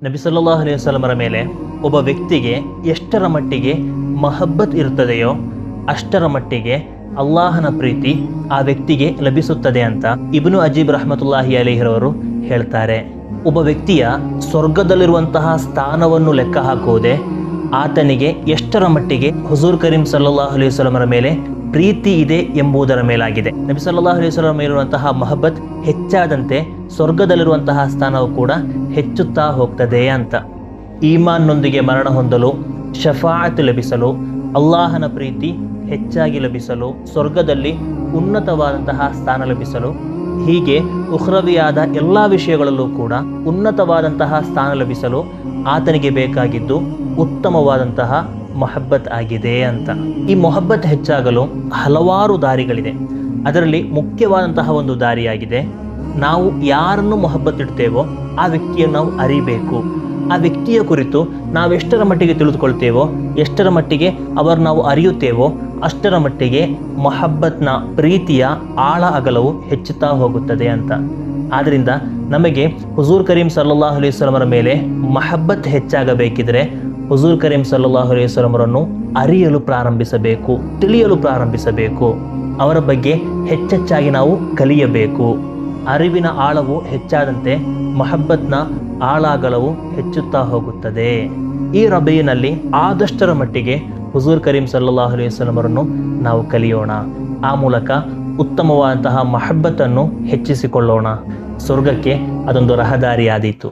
ನಬಿ ಸಲ್ಲಲ್ಲಾಹು ಅಲೈಹಿ ವಸಲ್ಲಮರ ಮೇಲೆ ಒಬ್ಬ ವ್ಯಕ್ತಿಗೆ ಎಷ್ಟರ ಮಟ್ಟಿಗೆ ಮಹಬ್ಬತ್ ಇರುತ್ತದೆಯೋ ಅಷ್ಟರ ಮಟ್ಟಿಗೆ ಅಲ್ಲಾಹನ ಪ್ರೀತಿ ಆ ವ್ಯಕ್ತಿಗೆ ಲಭಿಸುತ್ತದೆ ಅಂತ ಇಬ್ನು ಅಜೀಬ್ ರಹಮತುಲ್ಲಾಹಿ ಅಲೈಹಿರವರು ಹೇಳ್ತಾರೆ. ಒಬ್ಬ ವ್ಯಕ್ತಿಯ ಸ್ವರ್ಗದಲ್ಲಿರುವಂತಹ ಸ್ಥಾನವನ್ನು ಲೆಕ್ಕ ಹಾಕುವುದೇ ಆತನಿಗೆ ಎಷ್ಟರ ಮಟ್ಟಿಗೆ ಹುಜೂರ್ ಕರೀಂ ಸಲ್ಲಲ್ಲಾಹು ಅಲೈಹಿ ವಸಲ್ಲಮರ ಮೇಲೆ ಪ್ರೀತಿ ಇದೆ ಎಂಬುದರ ಮೇಲಾಗಿದೆ. ನಬಿ ಸಲ್ಲಲ್ಲಾಹು ಅಲೈಹಿ ವಸಲ್ಲಂ ಮೇಲಿರುವಂತಹ ಮಹಬ್ಬತ್ ಹೆಚ್ಚಾದಂತೆ ಸ್ವರ್ಗದಲ್ಲಿರುವಂತಹ ಸ್ಥಾನವು ಕೂಡ ಹೆಚ್ಚುತ್ತಾ ಹೋಗ್ತದೆ ಅಂತ. ಈಮಾನ್ನೊಂದಿಗೆ ಮರಣ ಹೊಂದಲು, ಶಫಾಅತ್ ಲಭಿಸಲು, ಅಲ್ಲಾಹನ ಪ್ರೀತಿ ಹೆಚ್ಚಾಗಿ ಲಭಿಸಲು, ಸ್ವರ್ಗದಲ್ಲಿ ಉನ್ನತವಾದಂತಹ ಸ್ಥಾನ ಲಭಿಸಲು, ಹೀಗೆ ಉಖ್ರವಿಯಾದ ಎಲ್ಲ ವಿಷಯಗಳಲ್ಲೂ ಕೂಡ ಉನ್ನತವಾದಂತಹ ಸ್ಥಾನ ಲಭಿಸಲು ಆತನಿಗೆ ಬೇಕಾಗಿದ್ದು ಉತ್ತಮವಾದಂತಹ ಮೊಹಬ್ಬತ್ ಆಗಿದೆ ಅಂತ. ಈ ಮೊಹಬ್ಬತ್ ಹೆಚ್ಚಾಗಲು ಹಲವಾರು ದಾರಿಗಳಿದೆ. ಅದರಲ್ಲಿ ಮುಖ್ಯವಾದಂತಹ ಒಂದು ದಾರಿಯಾಗಿದೆ, ನಾವು ಯಾರನ್ನು ಮೊಹಬ್ಬತ್ ಇಡ್ತೇವೋ ಆ ವ್ಯಕ್ತಿಯನ್ನು ನಾವು ಅರಿಬೇಕು. ಆ ವ್ಯಕ್ತಿಯ ಕುರಿತು ನಾವೆಷ್ಟರ ಮಟ್ಟಿಗೆ ತಿಳಿದುಕೊಳ್ತೇವೋ, ಎಷ್ಟರ ಮಟ್ಟಿಗೆ ಅವರು ನಾವು ಅರಿಯುತ್ತೇವೋ ಅಷ್ಟರ ಮಟ್ಟಿಗೆ ಮೊಹಬ್ಬತ್ನ ಪ್ರೀತಿಯ ಆಳ ಅಗಲವು ಹೆಚ್ಚುತ್ತಾ ಹೋಗುತ್ತದೆ ಅಂತ. ಆದ್ದರಿಂದ ನಮಗೆ ಹುಜೂರ್ ಕರೀಂ ಸಲ್ಲಲ್ಲಾಹು ಅಲೈಹಿ ವಸಲ್ಲಮರ ಮೇಲೆ ಮಹಬ್ಬತ್ ಹೆಚ್ಚಾಗಬೇಕಿದ್ರೆ ಹುಜೂರ್ ಕರೀಂ ಸಲ್ಲಲ್ಲಾಹು ಅಲೈಹಿ ವಸಲ್ಲಮರನ್ನು ಅರಿಯಲು ಪ್ರಾರಂಭಿಸಬೇಕು, ತಿಳಿಯಲು ಪ್ರಾರಂಭಿಸಬೇಕು. ಅವರ ಬಗ್ಗೆ ಹೆಚ್ಚೆಚ್ಚಾಗಿ ನಾವು ಕಲಿಯಬೇಕು. ಅರಿವಿನ ಆಳವು ಹೆಚ್ಚಾದಂತೆ ಮಹಬ್ಬತ್ನ ಆಳಾಗಲವು ಹೆಚ್ಚುತ್ತಾ ಹೋಗುತ್ತದೆ. ಈ ರಬೀನಲ್ಲಿ ಆದಷ್ಟರ ಮಟ್ಟಿಗೆ ಹುಜೂರ್ ಕರೀಂ ಸಲ್ಲಲ್ಲಾಹು ಅಲೈಹಿ ವಸಲ್ಲಮರನ್ನು ನಾವು ಕಲಿಯೋಣ. ಆ ಮೂಲಕ ಉತ್ತಮವಾದಂತಹ ಮಹಬ್ಬತ್ತನ್ನು ಹೆಚ್ಚಿಸಿಕೊಳ್ಳೋಣ. ಸ್ವರ್ಗಕ್ಕೆ ಅದೊಂದು ರಹದಾರಿಯಾದೀತು.